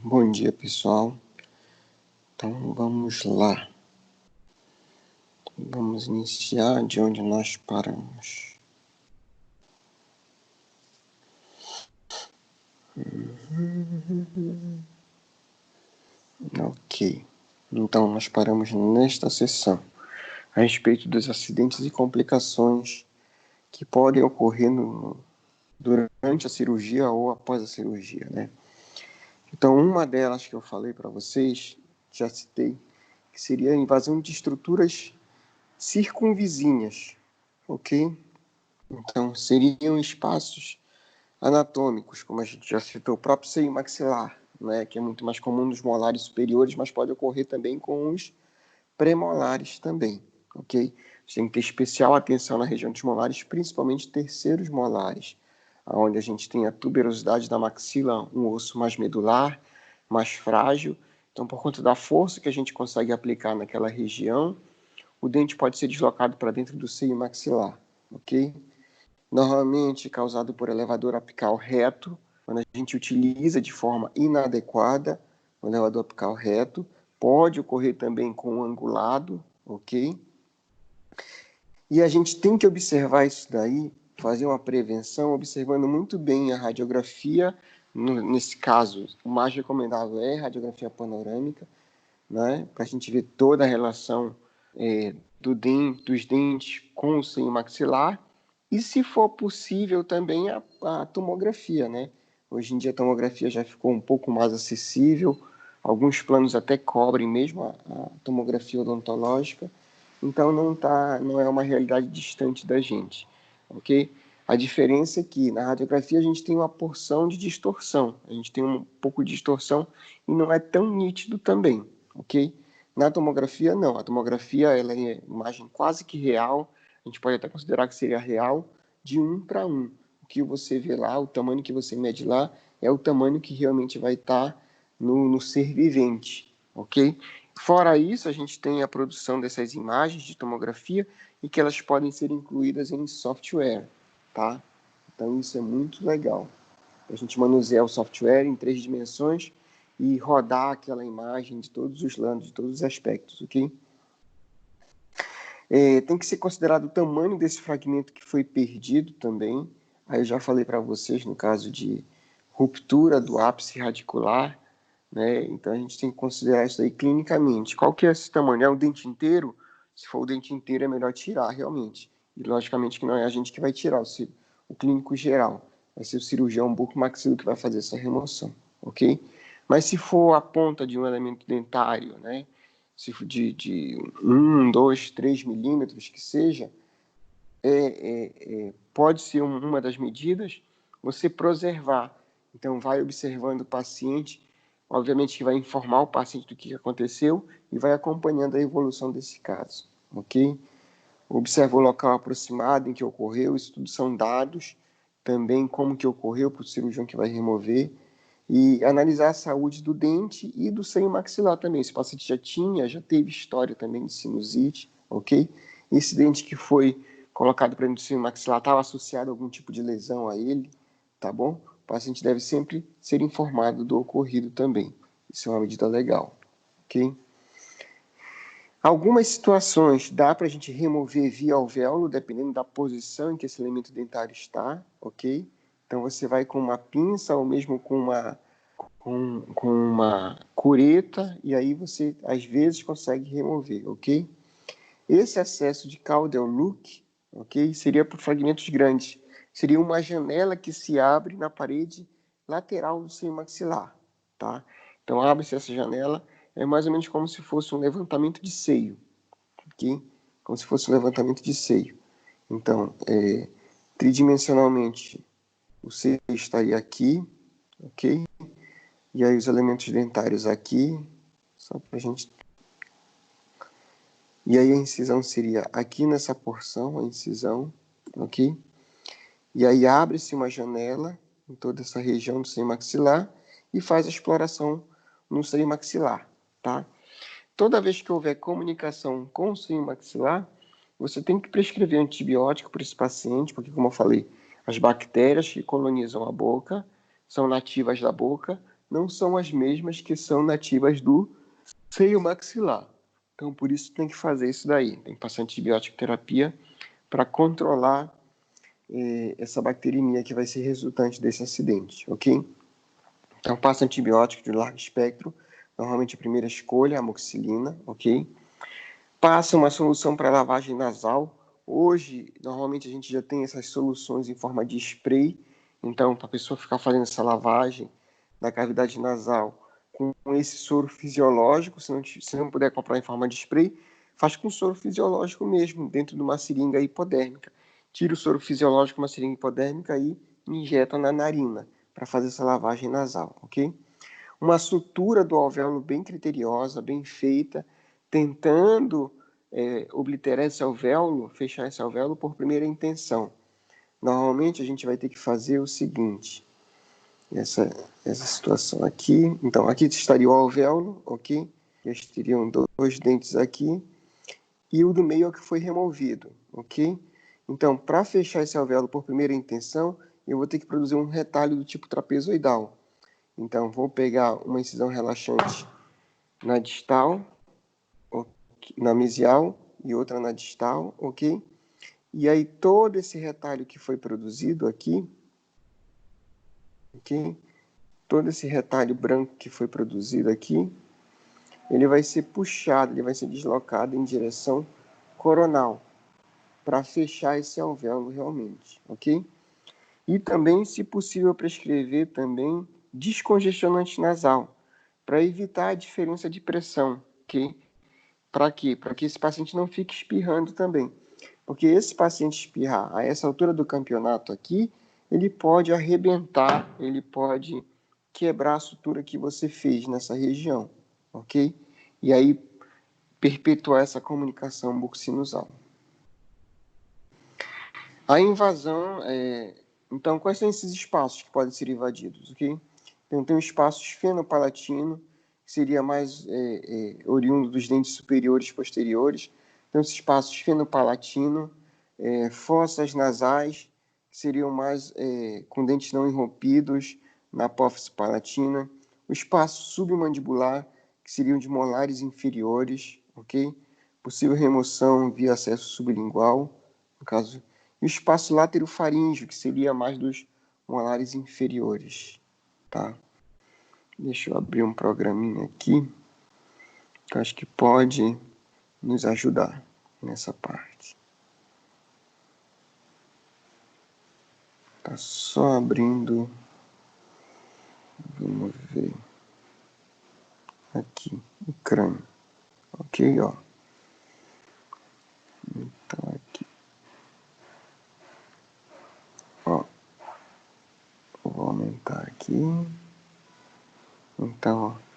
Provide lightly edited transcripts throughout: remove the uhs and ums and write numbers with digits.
Bom dia, pessoal. Então, vamos lá. Vamos iniciar de onde nós paramos. Ok. Então, nós paramos nesta sessão a respeito dos acidentes e complicações que podem ocorrer durante a cirurgia ou após a cirurgia, né? Então, uma delas que eu falei para vocês, já citei, que seria a invasão de estruturas circunvizinhas, ok? Então, seriam espaços anatômicos, como a gente já citou, o próprio seio maxilar, né, que é muito mais comum nos molares superiores, mas pode ocorrer também com os premolares também, ok? A gente tem que ter especial atenção na região dos molares, principalmente terceiros molares, onde a gente tem a tuberosidade da maxila, um osso mais medular, mais frágil. Então, por conta da força que a gente consegue aplicar naquela região, o dente pode ser deslocado para dentro do seio maxilar, ok? Normalmente causado por elevador apical reto, quando a gente utiliza de forma inadequada o elevador apical reto. Pode ocorrer também com o angulado, ok? E a gente tem que observar isso daí, fazer uma prevenção, observando muito bem a radiografia. Nesse caso, o mais recomendável é a radiografia panorâmica, né? Para a gente ver toda a relação dos dentes com o seio maxilar. E, se for possível, também a tomografia, né? Hoje em dia a tomografia já ficou um pouco mais acessível, alguns planos até cobrem mesmo a tomografia odontológica, então não é uma realidade distante da gente, ok? A diferença é que na radiografia a gente tem uma porção de distorção, a gente tem um pouco de distorção e não é tão nítido também, ok? Na tomografia, não. A tomografia ela é imagem quase que real, a gente pode até considerar que seria real, de 1 para 1. O que você vê lá, o tamanho que você mede lá, é o tamanho que realmente vai estar no ser vivente, ok? Fora isso, a gente tem a produção dessas imagens de tomografia e que elas podem ser incluídas em software, tá? Então isso é muito legal. A gente manusear o software em 3 dimensões e rodar aquela imagem de todos os lados, de todos os aspectos, ok? Tem que ser considerado o tamanho desse fragmento que foi perdido também. Aí eu já falei para vocês no caso de ruptura do ápice radicular, né? Então a gente tem que considerar isso aí clinicamente. Qual que é esse tamanho? É o dente inteiro? Se for o dente inteiro é melhor tirar realmente. E logicamente que não é a gente que vai tirar, o clínico geral. Vai ser o cirurgião bucomaxilo que vai fazer essa remoção, ok? Mas se for a ponta de um elemento dentário, né? Se for de 1, 2, 3 milímetros que seja, pode ser uma das medidas, você preservar. Então, vai observando o paciente, obviamente que vai informar o paciente do que aconteceu e vai acompanhando a evolução desse caso, ok? Observa o local aproximado em que ocorreu, isso tudo são dados, também como que ocorreu para o cirurgião que vai remover, e analisar a saúde do dente e do seio maxilar também. Esse paciente já teve história também de sinusite, ok? Esse dente que foi colocado para dentro do seio maxilar estava associado a algum tipo de lesão a ele, tá bom? O paciente deve sempre ser informado do ocorrido também. Isso é uma medida legal, ok? Algumas situações dá para a gente remover via alvéolo, dependendo da posição em que esse elemento dentário está, ok? Então você vai com uma pinça ou mesmo com uma cureta e aí você às vezes consegue remover, ok? Esse acesso de caudal look, ok? Seria para fragmentos grandes. Seria uma janela que se abre na parede lateral do seio maxilar, tá? Então abre-se essa janela, é mais ou menos como se fosse um levantamento de seio, ok? Como se fosse um levantamento de seio. Então, tridimensionalmente, o seio estaria aqui, ok? E aí os elementos dentários aqui, só para a gente... E aí a incisão seria aqui nessa porção, a incisão, ok? E aí abre-se uma janela em toda essa região do seio maxilar e faz a exploração no seio maxilar, tá? Toda vez que houver comunicação com o seio maxilar, você tem que prescrever antibiótico para esse paciente, porque, como eu falei, as bactérias que colonizam a boca são nativas da boca, não são as mesmas que são nativas do seio maxilar. Então, por isso tem que fazer isso daí. Tem que passar antibiótico terapia para controlar essa bacteremia que vai ser resultante desse acidente, ok? Então, passa antibiótico de largo espectro, normalmente a primeira escolha, a amoxicilina, ok? Passa uma solução para lavagem nasal. Hoje, normalmente a gente já tem essas soluções em forma de spray, então, para a pessoa ficar fazendo essa lavagem da cavidade nasal com esse soro fisiológico, se não puder comprar em forma de spray, faz com soro fisiológico mesmo, dentro de uma seringa hipodérmica. Tira o soro fisiológico, uma seringa hipodérmica e injeta na narina para fazer essa lavagem nasal, ok? Uma sutura do alvéolo bem criteriosa, bem feita, tentando obliterar esse alvéolo, fechar esse alvéolo por primeira intenção. Normalmente a gente vai ter que fazer o seguinte, essa situação aqui. Então, aqui estaria o alvéolo, ok? Já teriam dois dentes aqui, e o do meio é o que foi removido, ok? Então, para fechar esse alvéolo por primeira intenção, eu vou ter que produzir um retalho do tipo trapezoidal. Então, vou pegar uma incisão relaxante na distal, na mesial, e outra na distal, ok? E aí, todo esse retalho que foi produzido aqui, ok? Todo esse retalho branco que foi produzido aqui, ele vai ser puxado, ele vai ser deslocado em direção coronal, para fechar esse alvéolo realmente, ok? E também, se possível, prescrever também descongestionante nasal, para evitar a diferença de pressão, ok? Para quê? Para que esse paciente não fique espirrando também. Porque esse paciente espirrar a essa altura do campeonato aqui, ele pode arrebentar, ele pode quebrar a sutura que você fez nessa região, ok? E aí perpetuar essa comunicação bucosinusal. A invasão, então, quais são esses espaços que podem ser invadidos, ok? Então, tem o espaço esfenopalatino, que seria mais oriundo dos dentes superiores e posteriores. Tem esse espaço esfenopalatino, fossas nasais, que seriam mais com dentes não irrompidos, na apófise palatina. O espaço submandibular, que seriam de molares inferiores, ok? Possível remoção via acesso sublingual, no caso. E o espaço láterofaríngeo, que seria mais dos molares inferiores, tá? Deixa eu abrir um programinha aqui, que eu acho que pode nos ajudar nessa parte. Tá só abrindo, vamos ver, aqui, o crânio, ok, ó. Então, aqui, ó, vou aumentar aqui, então, ó.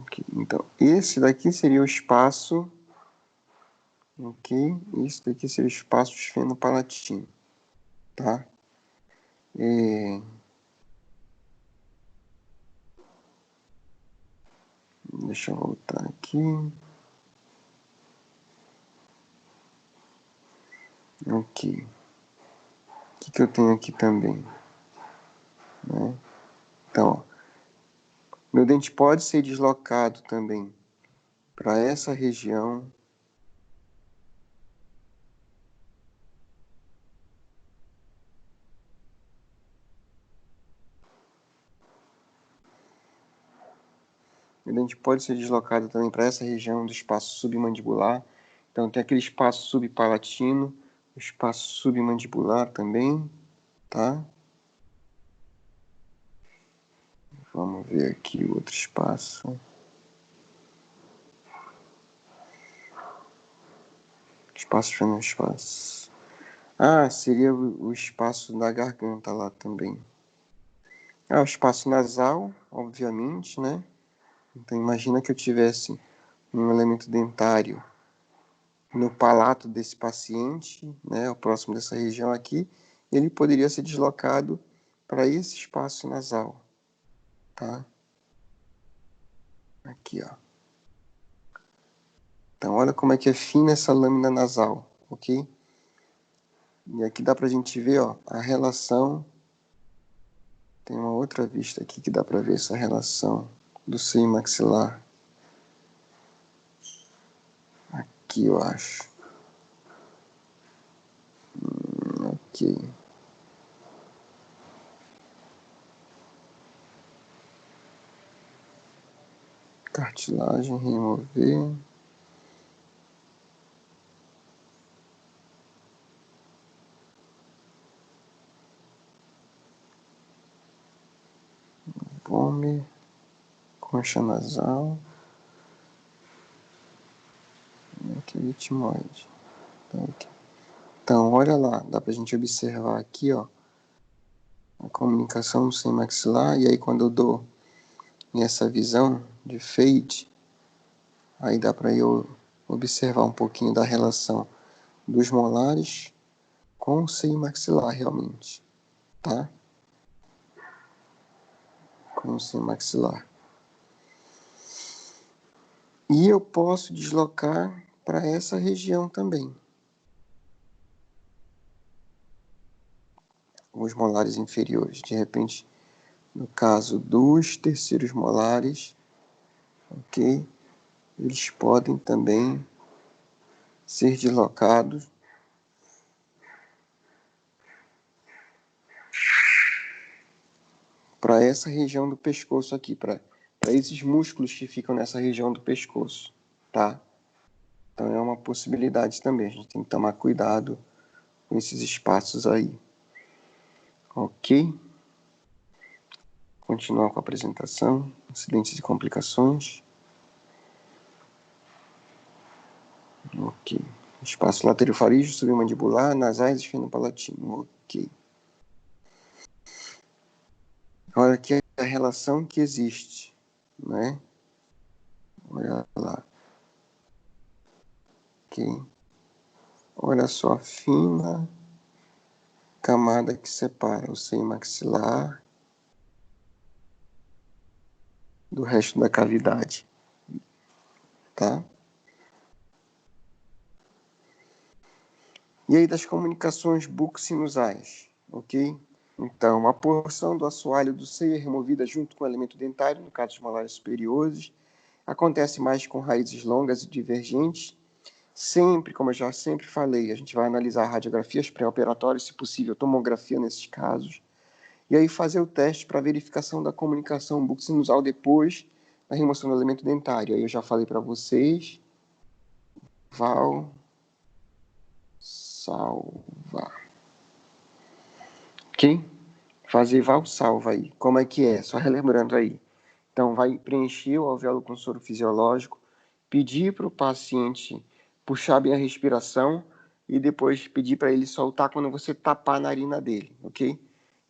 Okay. Então, esse daqui seria o espaço, ok? Esse daqui seria o espaço esfenopalatino, tá? Deixa eu voltar aqui. Ok. O que eu tenho aqui também? Né? Então, ó, meu dente pode ser deslocado também para essa região. Meu dente pode ser deslocado também para essa região do espaço submandibular. Então, tem aquele espaço subpalatino, o espaço submandibular também, tá? Vamos ver aqui o outro espaço. Espaço no espaço. Ah, seria o espaço da garganta lá também. Ah, o espaço nasal, obviamente, né? Então, imagina que eu tivesse um elemento dentário no palato desse paciente, né, próximo dessa região aqui, ele poderia ser deslocado para esse espaço nasal, tá? Aqui, ó. Então, olha como é que é fina essa lâmina nasal, ok? E aqui dá pra gente ver, ó, a relação. Tem uma outra vista aqui que dá pra ver essa relação do seio maxilar. Aqui, eu acho. Ok. Cartilagem, remover. Vômer. Concha nasal. E aqui o etimoide. Então, olha lá. Dá pra gente observar aqui, ó. A comunicação sem maxilar. E aí, quando eu dou nessa visão de fade, aí dá pra eu observar um pouquinho da relação dos molares com o seio maxilar, realmente. Tá? Com o seio maxilar. E eu posso deslocar para essa região também. Os molares inferiores. De repente, no caso dos terceiros molares, ok? Eles podem também ser deslocados para essa região do pescoço aqui, para esses músculos que ficam nessa região do pescoço, tá? Então é uma possibilidade também. A gente tem que tomar cuidado com esses espaços aí. Ok? Continuar com a apresentação. Incidentes e complicações. Ok. Espaço laterofaríngeo, submandibular, nasais e esfenopalatino. Ok. Olha aqui a relação que existe, né? Olha lá. Ok. Olha só a fina camada que separa o seio maxilar do resto da cavidade, tá? E aí das comunicações bucco-sinusais, ok? Então, a porção do assoalho do seio é removida junto com o elemento dentário, no caso dos molares superiores. Acontece mais com raízes longas e divergentes. Sempre, como eu já sempre falei, a gente vai analisar radiografias pré-operatórias, se possível, tomografia nesses casos. E aí fazer o teste para verificação da comunicação bucco-sinusal depois da remoção do elemento dentário. Aí eu já falei para vocês. Valsalva. Ok? Fazer valsalva aí. Como é que é? Só relembrando aí. Então, vai preencher o alvéolo com soro fisiológico, pedir para o paciente puxar bem a respiração e depois pedir para ele soltar quando você tapar a narina dele, ok?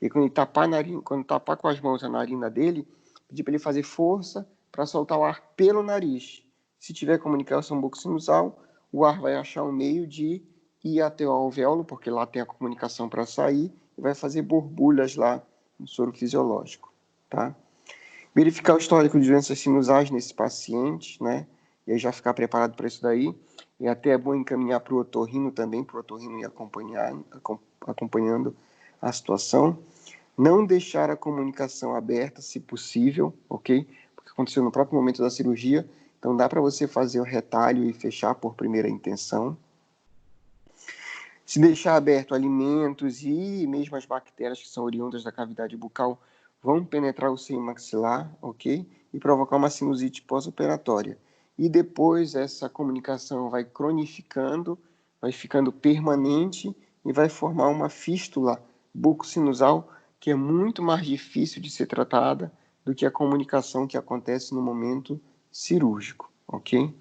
E quando ele tapar, quando tapar com as mãos a narina dele, pedir para ele fazer força para soltar o ar pelo nariz. Se tiver comunicação bucco-sinusal, o ar vai achar um meio de ir até o alvéolo, porque lá tem a comunicação para sair, e vai fazer borbulhas lá no soro fisiológico, tá? Verificar o histórico de doenças sinusais nesse paciente, né? E aí já ficar preparado para isso daí. E até é bom encaminhar para o otorrino também, para o otorrino ir acompanhando a situação. Não deixar a comunicação aberta, se possível, ok? Porque aconteceu no próprio momento da cirurgia. Então dá para você fazer o retalho e fechar por primeira intenção. Se deixar aberto alimentos e mesmo as bactérias que são oriundas da cavidade bucal vão penetrar o seio maxilar, ok? E provocar uma sinusite pós-operatória. E depois essa comunicação vai cronificando, vai ficando permanente e vai formar uma fístula bucosinusal que é muito mais difícil de ser tratada do que a comunicação que acontece no momento cirúrgico, ok?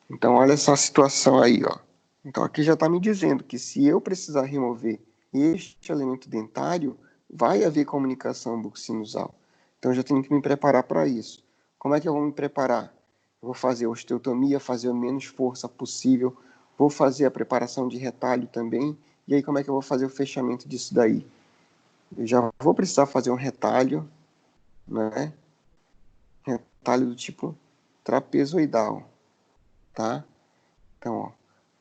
Então olha essa situação aí, ó. Então aqui já está me dizendo que se eu precisar remover este elemento dentário, vai haver comunicação buccosinusal. Então eu já tenho que me preparar para isso. Como é que eu vou me preparar? Eu vou fazer osteotomia, fazer o menos força possível, vou fazer a preparação de retalho também, e aí como é que eu vou fazer o fechamento disso daí? Eu já vou precisar fazer um retalho, né? retalho do tipo trapezoidal, tá? Então, ó,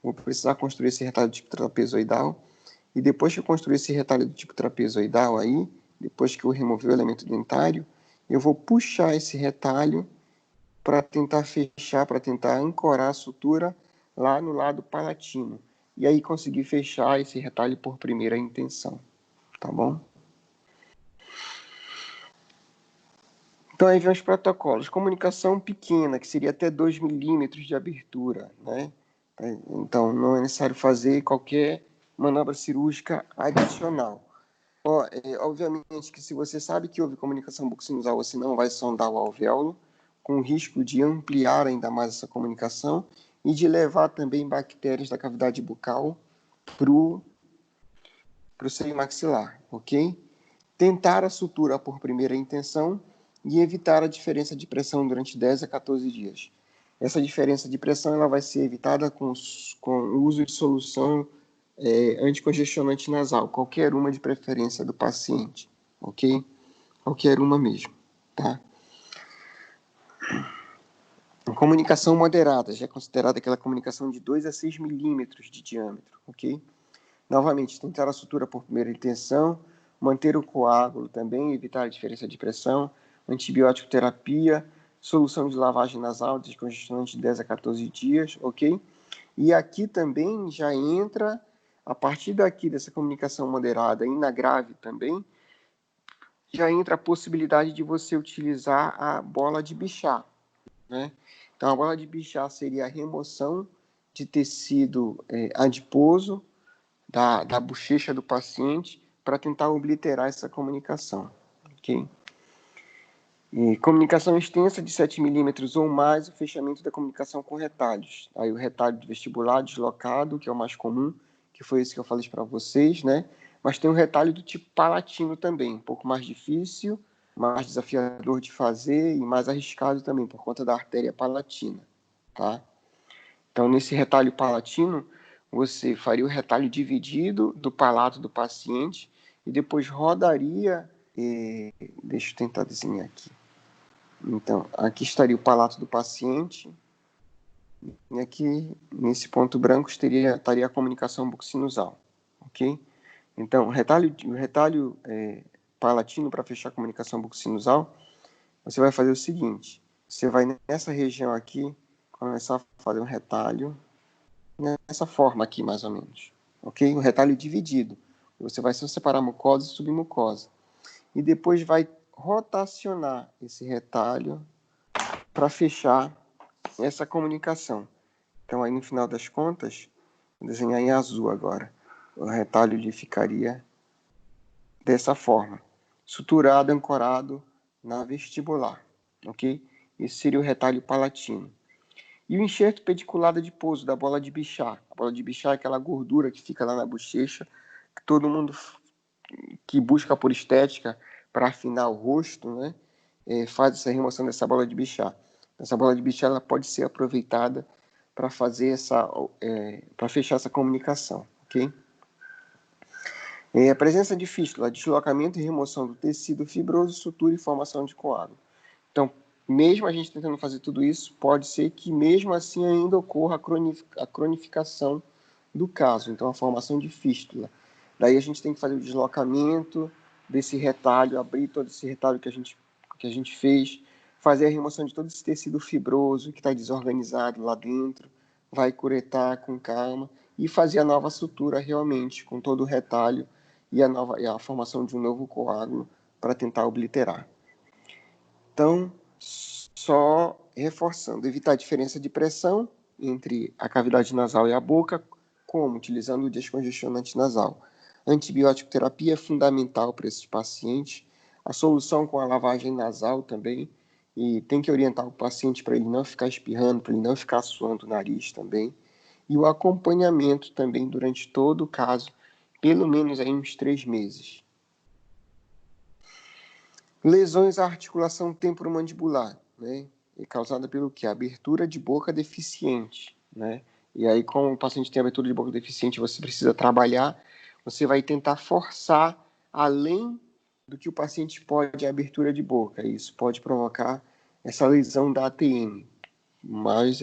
vou precisar construir esse retalho do tipo trapezoidal, e depois que eu construir esse retalho do tipo trapezoidal aí, depois que eu remover o elemento dentário, eu vou puxar esse retalho para tentar fechar, para tentar ancorar a sutura lá no lado palatino. E aí conseguir fechar esse retalho por primeira intenção, tá bom? Então aí vem os protocolos. Comunicação pequena, que seria até 2 milímetros de abertura, né? Então não é necessário fazer qualquer manobra cirúrgica adicional. Obviamente que se você sabe que houve comunicação buccosinusal, você não vai sondar o alvéolo, com o risco de ampliar ainda mais essa comunicação e de levar também bactérias da cavidade bucal para o seio maxilar, ok? Tentar a sutura por primeira intenção e evitar a diferença de pressão durante 10 a 14 dias. Essa diferença de pressão ela vai ser evitada com o uso de solução anticongestionante nasal, qualquer uma de preferência do paciente, ok? Qualquer uma mesmo, tá? A comunicação moderada, já é considerada aquela comunicação de 2 a 6 milímetros de diâmetro, ok? Novamente, tentar a sutura por primeira intenção, manter o coágulo também, evitar a diferença de pressão, antibiótico terapia, solução de lavagem nasal, descongestionante de 10 a 14 dias, ok? E aqui também já entra, a partir daqui dessa comunicação moderada e na grave também, já entra a possibilidade de você utilizar a bola de Bichat, né? Então, a bola de Bichat seria a remoção de tecido adiposo da bochecha do paciente para tentar obliterar essa comunicação, ok? E comunicação extensa de 7 milímetros ou mais, o fechamento da comunicação com retalhos. Aí o retalho do vestibular deslocado, que é o mais comum, que foi esse que eu falei para vocês, né? Mas tem um retalho do tipo palatino também, um pouco mais difícil, mais desafiador de fazer e mais arriscado também, por conta da artéria palatina, tá? Então, nesse retalho palatino, você faria o retalho dividido do palato do paciente e depois rodaria. Deixa eu tentar desenhar aqui. Então, aqui estaria o palato do paciente e aqui, nesse ponto branco, estaria a comunicação buccosinusal, ok? Então, o retalho palatino para fechar a comunicação buccosinusal, você vai fazer o seguinte, você vai nessa região aqui, começar a fazer um retalho, nessa forma aqui, mais ou menos, ok? Um retalho dividido. Você vai só separar mucosa e submucosa. E depois vai rotacionar esse retalho para fechar essa comunicação. Então, aí no final das contas, vou desenhar em azul agora. O retalho ele ficaria dessa forma, suturado, ancorado na vestibular, ok? Esse seria o retalho palatino. E o enxerto pediculado de pouso da bola de Bichat. A bola de Bichat é aquela gordura que fica lá na bochecha, que todo mundo que busca por estética para afinar o rosto, né, faz essa remoção dessa bola de Bichat. Essa bola de Bichat ela pode ser aproveitada para fazer para fechar essa comunicação, ok? A presença de fístula, deslocamento e remoção do tecido fibroso, sutura e formação de coágulo. Então, mesmo a gente tentando fazer tudo isso, pode ser que mesmo assim ainda ocorra a cronificação do caso, então a formação de fístula. Daí a gente tem que fazer o deslocamento desse retalho, abrir todo esse retalho que a gente fez, fazer a remoção de todo esse tecido fibroso que está desorganizado lá dentro, vai curetar com calma e fazer a nova sutura realmente, com todo o retalho e a formação de um novo coágulo para tentar obliterar. Então, só reforçando, evitar a diferença de pressão entre a cavidade nasal e a boca, como utilizando o descongestionante nasal. Antibiótico terapia é fundamental para esses pacientes. A solução com a lavagem nasal também, e tem que orientar o paciente para ele não ficar espirrando, para ele não ficar suando o nariz também. E o acompanhamento também durante todo o caso, pelo menos aí uns 3 meses. Lesões à articulação temporomandibular, né? É causada pelo quê? Abertura de boca deficiente, né? E aí, como o paciente tem abertura de boca deficiente, você precisa trabalhar, você vai tentar forçar além do que o paciente pode a abertura de boca. Isso pode provocar essa lesão da ATM, mais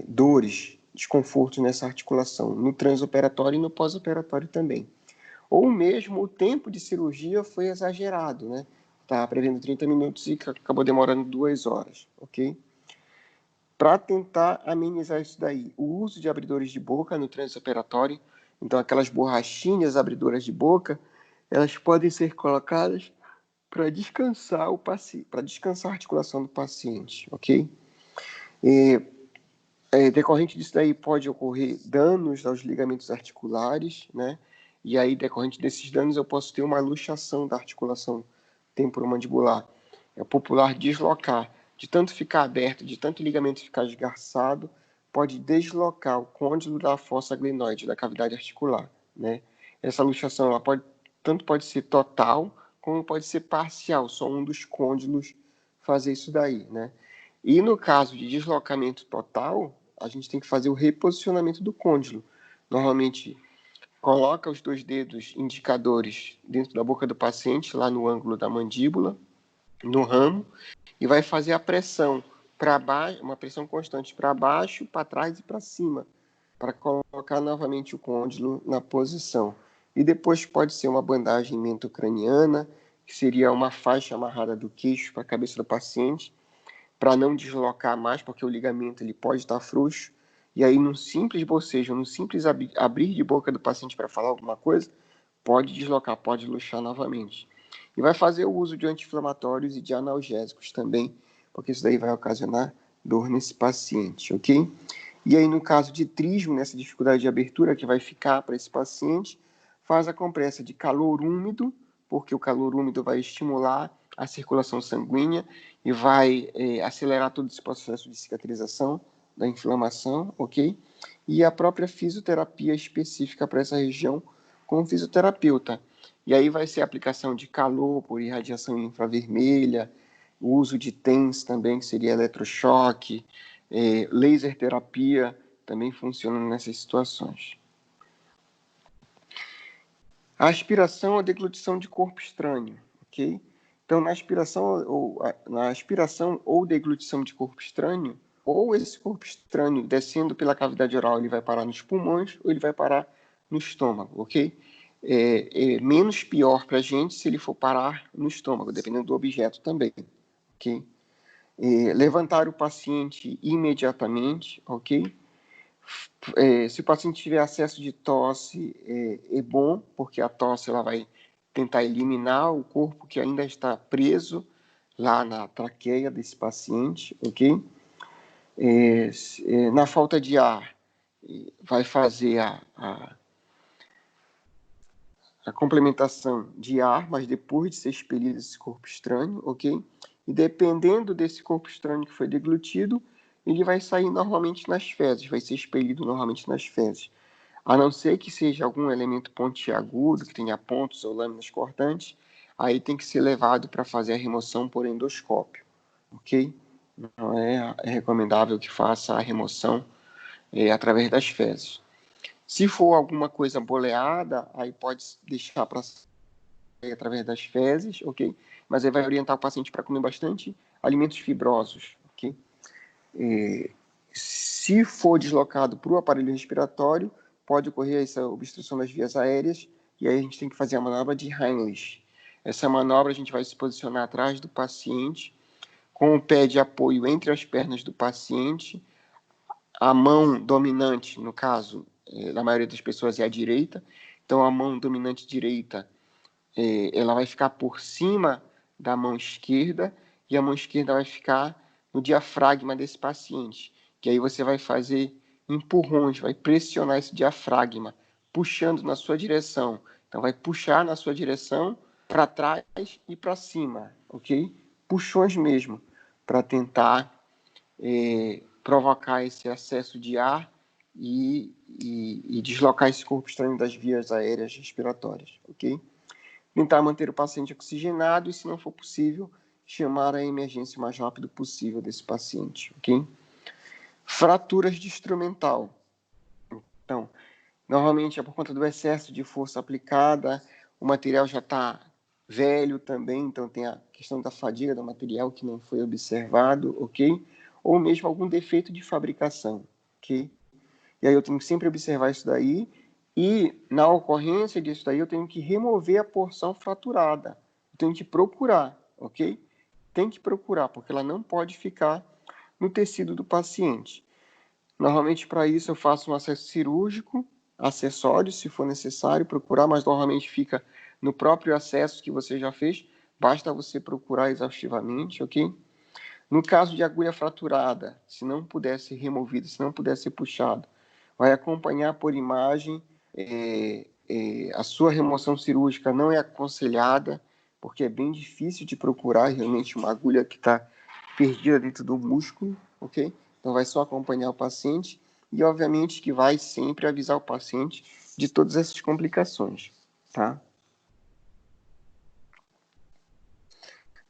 dores, desconfortos nessa articulação, no transoperatório e no pós-operatório também. Ou mesmo o tempo de cirurgia foi exagerado, né? Estava prevendo 30 minutos e acabou demorando 2 horas, ok? Para tentar amenizar isso daí, o uso de abridores de boca no transoperatório, então aquelas borrachinhas abridoras de boca, elas podem ser colocadas para descansar o paciente, para descansar a articulação do paciente, ok? Decorrente disso daí pode ocorrer danos aos ligamentos articulares, né? E aí, decorrente desses danos, eu posso ter uma luxação da articulação temporomandibular. É popular deslocar. De tanto ficar aberto, de tanto o ligamento ficar esgarçado, pode deslocar o côndilo da fossa glenoide, da cavidade articular, né? Essa luxação, ela tanto pode ser total, como pode ser parcial, só um dos côndilos fazer isso daí, né? E no caso de deslocamento total, a gente tem que fazer o reposicionamento do côndilo. Normalmente, coloca os 2 dedos indicadores dentro da boca do paciente, lá no ângulo da mandíbula, no ramo, e vai fazer a pressão para baixo, uma pressão constante para baixo, para trás e para cima, para colocar novamente o côndilo na posição. E depois pode ser uma bandagem mentocraniana, que seria uma faixa amarrada do queixo para a cabeça do paciente, para não deslocar mais, porque o ligamento ele pode estar frouxo, e aí num simples bocejo, num simples abrir de boca do paciente para falar alguma coisa, pode deslocar, pode luxar novamente. E vai fazer o uso de anti-inflamatórios e de analgésicos também, porque isso daí vai ocasionar dor nesse paciente, ok? E aí no caso de trismo, nessa dificuldade de abertura que vai ficar para esse paciente, faz a compressa de calor úmido, porque o calor úmido vai estimular a circulação sanguínea e vai acelerar todo esse processo de cicatrização da inflamação, ok? E a própria fisioterapia específica para essa região com o fisioterapeuta. E aí vai ser a aplicação de calor por irradiação infravermelha, o uso de TENS também, que seria eletrochoque, laser terapia, também funciona nessas situações. A aspiração ou deglutição de corpo estranho, ok? Então, na aspiração ou deglutição de corpo estranho, ou esse corpo estranho descendo pela cavidade oral, ele vai parar nos pulmões ou ele vai parar no estômago, ok? É menos pior para a gente se ele for parar no estômago, dependendo do objeto também, ok? Levantar o paciente imediatamente, ok? Se o paciente tiver acesso de tosse, é bom, porque a tosse ela vai tentar eliminar o corpo que ainda está preso lá na traqueia desse paciente, ok? Na falta de ar, vai fazer a complementação de ar, mas depois de ser expelido esse corpo estranho, ok? E dependendo desse corpo estranho que foi deglutido, ele vai sair normalmente nas fezes, vai ser expelido normalmente nas fezes. A não ser que seja algum elemento pontiagudo, que tenha pontos ou lâminas cortantes, aí tem que ser levado para fazer a remoção por endoscópio, ok? Não é recomendável que faça a remoção através das fezes. Se for alguma coisa boleada, aí pode deixar para sair através das fezes, ok? Mas aí vai orientar o paciente para comer bastante alimentos fibrosos, ok? Se for deslocado para o aparelho respiratório, pode ocorrer essa obstrução das vias aéreas, e aí a gente tem que fazer a manobra de Heimlich. Essa manobra a gente vai se posicionar atrás do paciente, com o pé de apoio entre as pernas do paciente, a mão dominante, no caso, na maioria das pessoas é a direita, então a mão dominante direita, ela vai ficar por cima da mão esquerda, e a mão esquerda vai ficar no diafragma desse paciente, que aí você vai fazer empurrões, vai pressionar esse diafragma, puxando na sua direção. Então vai puxar na sua direção, para trás e para cima, ok? Puxões mesmo, para tentar provocar esse excesso de ar e deslocar esse corpo estranho das vias aéreas respiratórias, ok? Tentar manter o paciente oxigenado e, se não for possível, chamar a emergência o mais rápido possível desse paciente, ok? Fraturas de instrumental. Então, normalmente é por conta do excesso de força aplicada, o material já está velho também, então tem a questão da fadiga do material que não foi observado, ok? Ou mesmo algum defeito de fabricação, ok? E aí eu tenho que sempre observar isso daí, e na ocorrência disso daí eu tenho que remover a porção fraturada. Eu tenho que procurar, ok? Tem que procurar, porque ela não pode ficar no tecido do paciente. Normalmente para isso eu faço um acesso cirúrgico, acessórios se for necessário, procurar, mas normalmente fica no próprio acesso que você já fez, basta você procurar exaustivamente, ok? No caso de agulha fraturada, se não puder ser removida, se não puder ser puxado, vai acompanhar por imagem, a sua remoção cirúrgica não é aconselhada, porque é bem difícil de procurar realmente uma agulha que está perdida dentro do músculo, ok? Então vai só acompanhar o paciente e obviamente que vai sempre avisar o paciente de todas essas complicações, tá?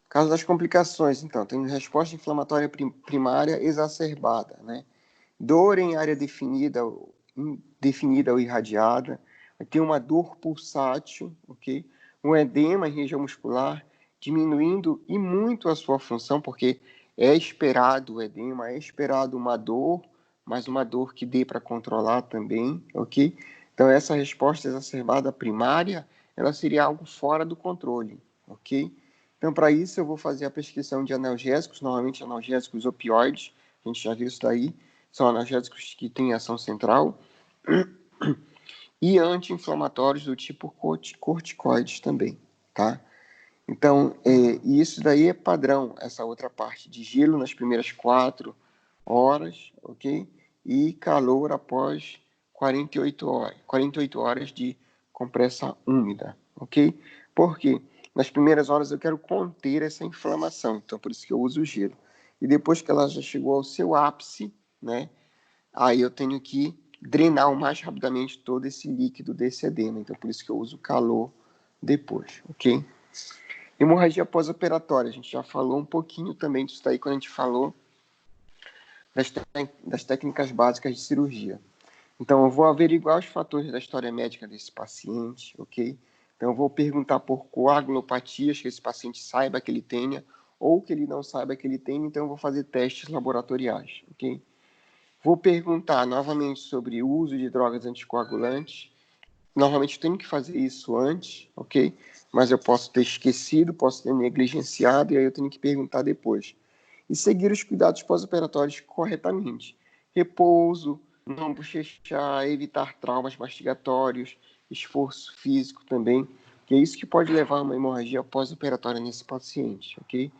Caso das complicações, então, tem resposta inflamatória primária exacerbada, né? Dor em área definida ou irradiada, vai ter uma dor pulsátil, ok? Um edema em região muscular, diminuindo e muito a sua função, porque é esperado o edema, é esperado uma dor, mas uma dor que dê para controlar também, ok? Então, essa resposta exacerbada primária, ela seria algo fora do controle, ok? Então, para isso, eu vou fazer a prescrição de analgésicos, normalmente analgésicos opioides, a gente já viu isso daí, são analgésicos que têm ação central, e anti-inflamatórios do tipo corticoides também, tá? Então, isso daí é padrão, essa outra parte de gelo nas primeiras 4 horas, ok? E calor após 48 horas de compressa úmida, ok? Por quê? Nas primeiras horas eu quero conter essa inflamação, então por isso que eu uso o gelo. E depois que ela já chegou ao seu ápice, né? Aí eu tenho que drenar o mais rapidamente todo esse líquido desse edema, então por isso que eu uso calor depois, ok? Hemorragia pós-operatória, a gente já falou um pouquinho também disso daí quando a gente falou das técnicas básicas de cirurgia. Então, eu vou averiguar os fatores da história médica desse paciente, ok? Então, eu vou perguntar por coagulopatias que esse paciente saiba que ele tenha ou que ele não saiba que ele tem, então eu vou fazer testes laboratoriais, ok? Vou perguntar novamente sobre o uso de drogas anticoagulantes. Normalmente eu tenho que fazer isso antes, ok? Mas eu posso ter esquecido, posso ter negligenciado, e aí eu tenho que perguntar depois. E seguir os cuidados pós-operatórios corretamente. Repouso, não bochechar, evitar traumas mastigatórios, esforço físico também, que é isso que pode levar a uma hemorragia pós-operatória nesse paciente, ok?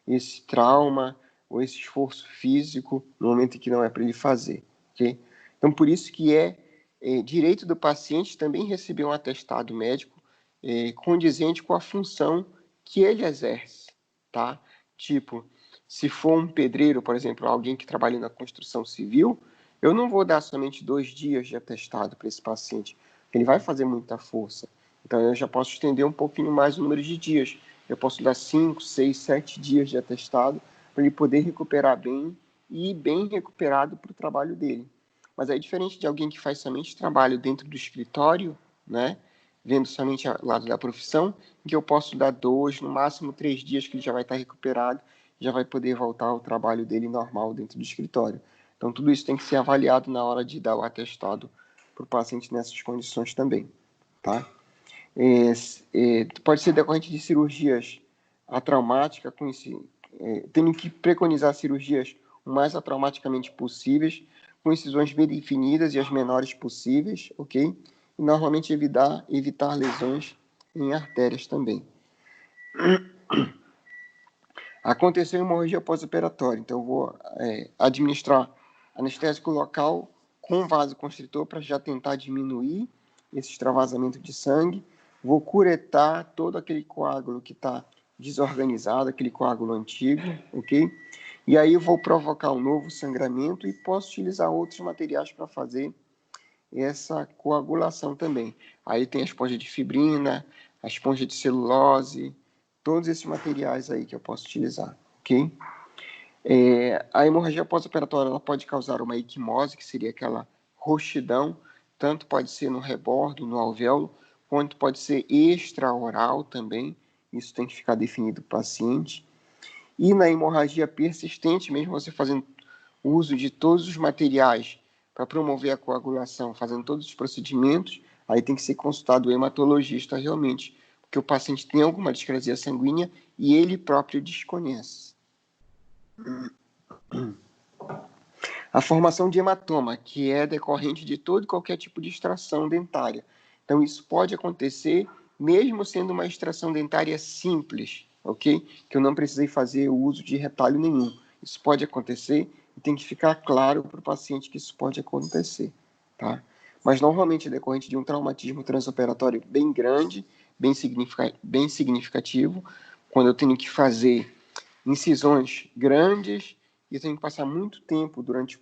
Esse trauma ou esse esforço físico no momento em que não é para ele fazer, ok? Então, por isso que direito do paciente também receber um atestado médico condizente com a função que ele exerce, tá? Tipo, se for um pedreiro, por exemplo, alguém que trabalha na construção civil, eu não vou dar somente 2 dias de atestado para esse paciente, porque ele vai fazer muita força. Então, eu já posso estender um pouquinho mais o número de dias. Eu posso dar 5, 6, 7 dias de atestado para ele poder recuperar bem e ir bem recuperado para o trabalho dele. Mas aí, diferente de alguém que faz somente trabalho dentro do escritório, né, vendo somente o lado da profissão, em que eu posso dar 2, no máximo 3 dias que ele já vai estar recuperado, já vai poder voltar ao trabalho dele normal dentro do escritório. Então, tudo isso tem que ser avaliado na hora de dar o atestado para o paciente nessas condições também, tá? Pode ser decorrente de cirurgias atraumáticas, tendo que preconizar cirurgias o mais atraumaticamente possíveis, com incisões bem definidas e as menores possíveis, ok? E normalmente evitar lesões em artérias também. Aconteceu hemorragia pós-operatória, então eu vou administrar anestésico local com vasoconstritor para já tentar diminuir esse extravasamento de sangue. Vou curetar todo aquele coágulo que está desorganizado, aquele coágulo antigo, ok? E aí eu vou provocar um novo sangramento e posso utilizar outros materiais para fazer essa coagulação também. Aí tem a esponja de fibrina, a esponja de celulose, todos esses materiais aí que eu posso utilizar, ok? A hemorragia pós-operatória ela pode causar uma equimose, que seria aquela roxidão, tanto pode ser no rebordo, no alvéolo, quanto pode ser extraoral também, isso tem que ficar definido para o paciente. E na hemorragia persistente, mesmo você fazendo uso de todos os materiais para promover a coagulação, fazendo todos os procedimentos, aí tem que ser consultado o hematologista realmente, porque o paciente tem alguma discrasia sanguínea e ele próprio desconhece. A formação de hematoma, que é decorrente de todo e qualquer tipo de extração dentária. Então, isso pode acontecer mesmo sendo uma extração dentária simples, ok? Que eu não precisei fazer o uso de retalho nenhum. Isso pode acontecer e tem que ficar claro para o paciente que isso pode acontecer, tá? Mas normalmente é decorrente de um traumatismo transoperatório bem grande, bem significativo, quando eu tenho que fazer incisões grandes e eu tenho que passar muito tempo durante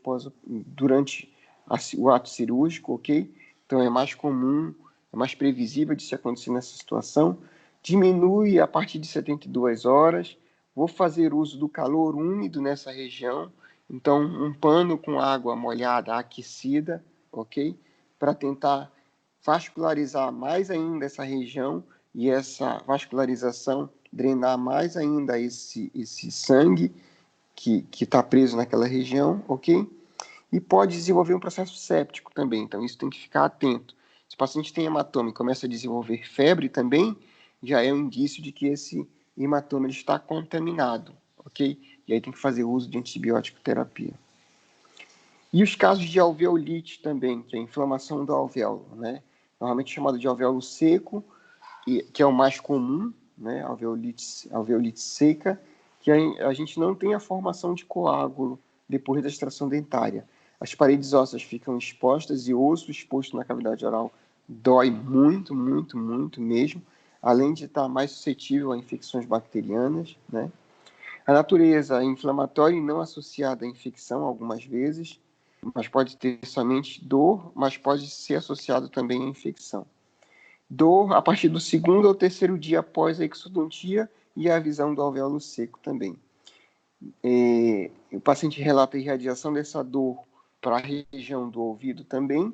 o ato cirúrgico, ok? Então é mais comum, é mais previsível de se acontecer nessa situação. Diminui a partir de 72 horas. Vou fazer uso do calor úmido nessa região. Então, um pano com água molhada, aquecida, ok? Para tentar vascularizar mais ainda essa região e essa vascularização drenar mais ainda esse sangue que está preso naquela região, ok? E pode desenvolver um processo séptico também, então isso tem que ficar atento. Se o paciente tem hematoma e começa a desenvolver febre também, já é um indício de que esse hematoma está contaminado, ok? E aí tem que fazer uso de antibiótico terapia. E os casos de alveolite também, que é a inflamação do alvéolo, né? Normalmente chamado de alvéolo seco, que é o mais comum, né? Alveolite seca, que a gente não tem a formação de coágulo depois da extração dentária. As paredes ósseas ficam expostas e o osso exposto na cavidade oral dói muito, muito, muito mesmo, além de estar mais suscetível a infecções bacterianas, né? A natureza é inflamatória e não associada à infecção algumas vezes, mas pode ter somente dor, mas pode ser associado também à infecção. Dor a partir do segundo ou terceiro dia após a exodontia e a visão do alvéolo seco também. O paciente relata a irradiação dessa dor para a região do ouvido também,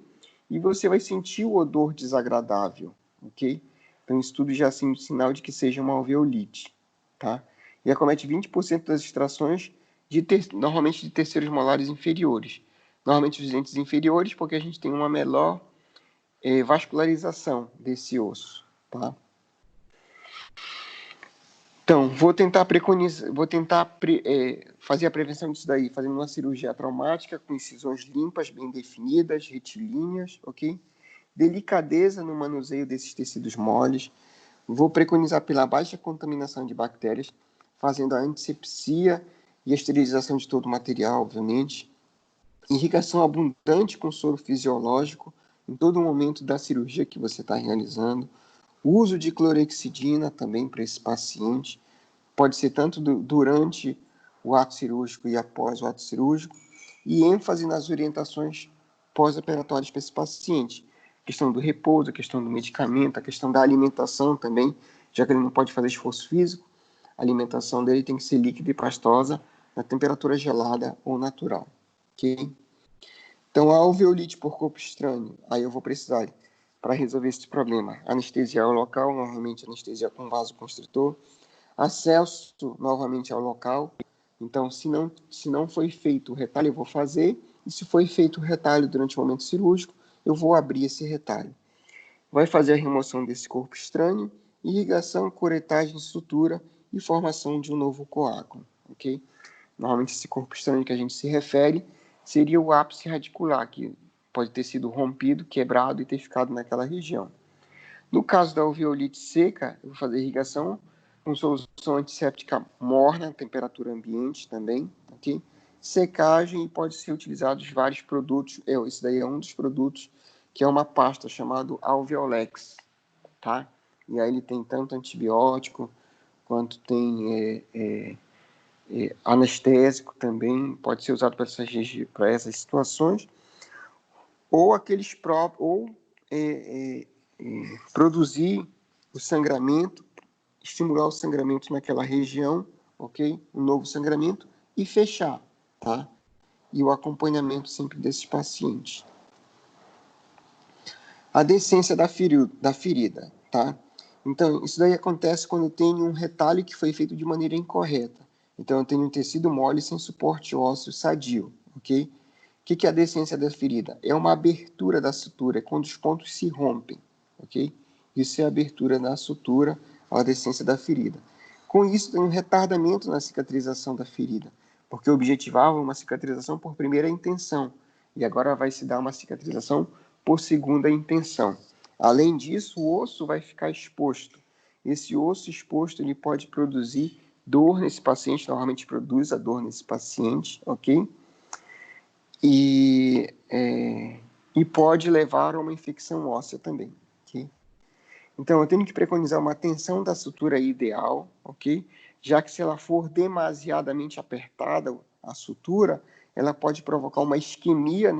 e você vai sentir o odor desagradável, ok? Então, isso tudo já é um sinal de que seja uma alveolite, tá? E acomete 20% das extrações, normalmente de terceiros molares inferiores. Normalmente os dentes inferiores, porque a gente tem uma menor vascularização desse osso, tá? Então, vou tentar fazer a prevenção disso daí, fazendo uma cirurgia traumática com incisões limpas, bem definidas, retilíneas, ok? Delicadeza no manuseio desses tecidos moles. Vou preconizar pela baixa contaminação de bactérias, fazendo a antisepsia e a esterilização de todo o material, obviamente. Irrigação abundante com soro fisiológico em todo momento da cirurgia que você está realizando. O uso de clorexidina também para esse paciente. Pode ser tanto durante o ato cirúrgico e após o ato cirúrgico. E ênfase nas orientações pós-operatórias para esse paciente. A questão do repouso, a questão do medicamento, a questão da alimentação também, já que ele não pode fazer esforço físico, a alimentação dele tem que ser líquida e pastosa na temperatura gelada ou natural. Ok? Então, a alveolite por corpo estranho, aí eu vou precisar, para resolver esse problema, anestesiar o local, normalmente anestesia com vasoconstritor, acesso novamente ao local. Então, se não foi feito o retalho, eu vou fazer, e se foi feito o retalho durante o momento cirúrgico, eu vou abrir esse retalho. Vai fazer a remoção desse corpo estranho, irrigação, curetagem, sutura e formação de um novo coágulo, ok? Normalmente esse corpo estranho que a gente se refere seria o ápice radicular, que pode ter sido rompido, quebrado e ter ficado naquela região. No caso da alveolite seca, eu vou fazer irrigação com solução antisséptica morna, temperatura ambiente também, ok? Secagem e pode ser utilizados vários produtos, esse daí é um dos produtos, que é uma pasta chamada Alveolex, tá? E aí ele tem tanto antibiótico, quanto tem anestésico também, pode ser usado para essas situações, ou aqueles próprios, ou produzir o sangramento, estimular o sangramento naquela região, ok? Um novo sangramento e fechar, tá? E o acompanhamento sempre desses pacientes. A decência da ferida, tá? Então, isso daí acontece quando eu tenho um retalho que foi feito de maneira incorreta. Então, eu tenho um tecido mole sem suporte ósseo sadio, ok? O que é a descência da ferida? É uma abertura da sutura, é quando os pontos se rompem, ok? Isso é a abertura da sutura, a descência da ferida. Com isso, tem um retardamento na cicatrização da ferida, porque eu objetivava uma cicatrização por primeira intenção, e agora vai se dar uma cicatrização por segunda intenção. Além disso, o osso vai ficar exposto. Esse osso exposto ele pode produzir dor nesse paciente, normalmente produz a dor nesse paciente, ok? E pode levar a uma infecção óssea também, ok? Então, eu tenho que preconizar uma tensão da sutura ideal, ok? Já que se ela for demasiadamente apertada, a sutura, ela pode provocar uma isquemia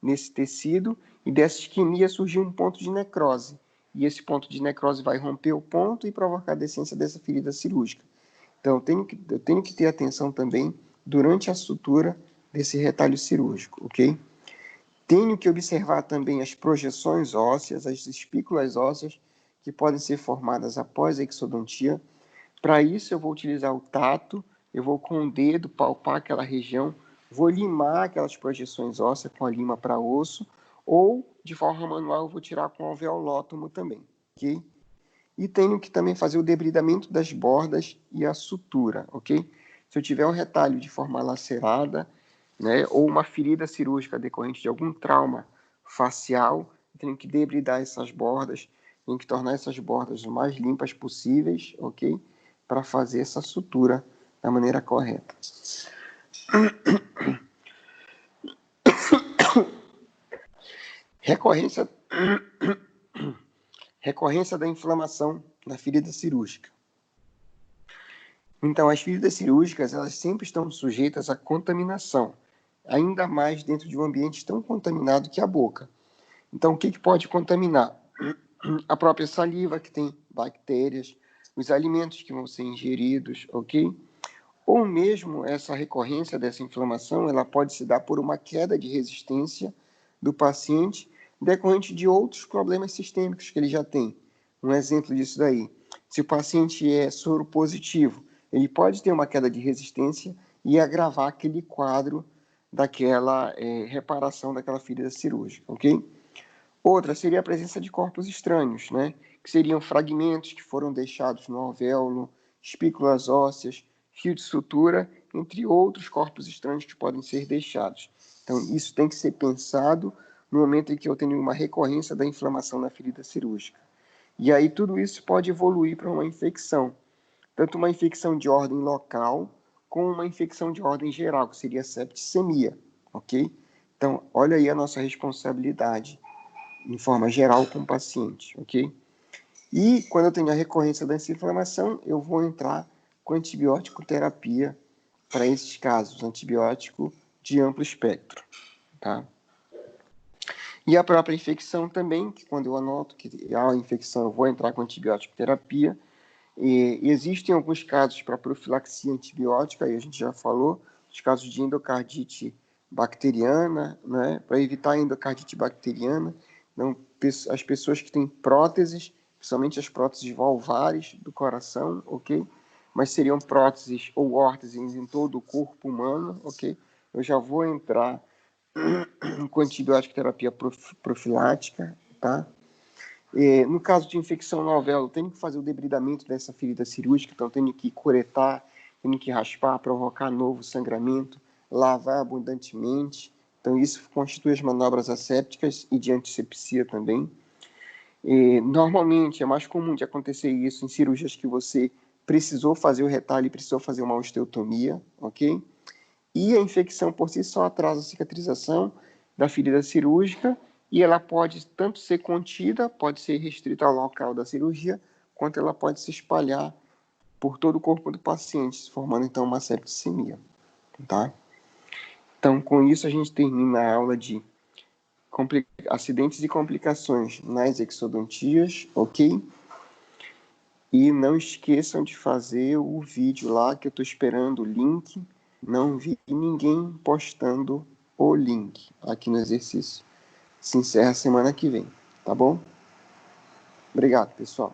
nesse tecido, e dessa isquemia surgir um ponto de necrose. E esse ponto de necrose vai romper o ponto e provocar a descência dessa ferida cirúrgica. Então, eu tenho que ter atenção também durante a sutura desse retalho cirúrgico, ok? Tenho que observar também as projeções ósseas, as espículas ósseas que podem ser formadas após a exodontia. Para isso, eu vou utilizar o tato, eu vou com o dedo palpar aquela região, vou limar aquelas projeções ósseas com a lima para osso, ou, de forma manual, eu vou tirar com o alveolótomo também, ok? E tenho que também fazer o debridamento das bordas e a sutura, ok? Se eu tiver um retalho de forma lacerada, né, ou uma ferida cirúrgica decorrente de algum trauma facial, eu tenho que debridar essas bordas, tenho que tornar essas bordas o mais limpas possíveis, ok? Para fazer essa sutura da maneira correta. Recorrência da inflamação na ferida cirúrgica. Então, as feridas cirúrgicas, elas sempre estão sujeitas à contaminação, ainda mais dentro de um ambiente tão contaminado que a boca. Então, o que pode contaminar? A própria saliva, que tem bactérias, os alimentos que vão ser ingeridos, ok? Ou mesmo essa recorrência dessa inflamação, ela pode se dar por uma queda de resistência do paciente decorrente de outros problemas sistêmicos que ele já tem. Um exemplo disso daí, se o paciente é soro positivo, ele pode ter uma queda de resistência e agravar aquele quadro daquela reparação daquela ferida cirúrgica, ok? Outra seria a presença de corpos estranhos, né? Que seriam fragmentos que foram deixados no alvéolo, espículas ósseas, fio de sutura, entre outros corpos estranhos que podem ser deixados. Então, isso tem que ser pensado no momento em que eu tenho uma recorrência da inflamação na ferida cirúrgica. E aí tudo isso pode evoluir para uma infecção, tanto uma infecção de ordem local, como uma infecção de ordem geral, que seria a septicemia, ok? Então, olha aí a nossa responsabilidade em forma geral com o paciente, ok? E quando eu tenho a recorrência dessa inflamação, eu vou entrar com antibiótico terapia para esses casos, antibiótico de amplo espectro, tá? E a própria infecção também, que quando eu anoto que há uma infecção, eu vou entrar com antibiótico terapia. E existem alguns casos para profilaxia antibiótica, aí a gente já falou, os casos de endocardite bacteriana, né, para evitar a endocardite bacteriana. Então, as pessoas que têm próteses, principalmente as próteses valvares do coração, ok? Mas seriam próteses ou órteses em todo o corpo humano, ok? Eu já vou entrar com antibiótico terapia profilática, tá? No caso de infecção no alvéolo, tenho que fazer o debridamento dessa ferida cirúrgica, então tenho que curetar, tenho que raspar, provocar novo sangramento, lavar abundantemente. Então, isso constitui as manobras assépticas e de antisepsia também. Normalmente, é mais comum de acontecer isso em cirurgias que você precisou fazer o retalho e precisou fazer uma osteotomia, ok? E a infecção por si só atrasa a cicatrização da ferida cirúrgica e ela pode tanto ser contida, pode ser restrita ao local da cirurgia, quanto ela pode se espalhar por todo o corpo do paciente, formando então uma septicemia, tá? Então, com isso a gente termina a aula de acidentes e complicações nas exodontias, ok? E não esqueçam de fazer o vídeo lá, que eu estou esperando o link. Não vi ninguém postando o link aqui no exercício. Se encerra semana que vem, tá bom? Obrigado, pessoal.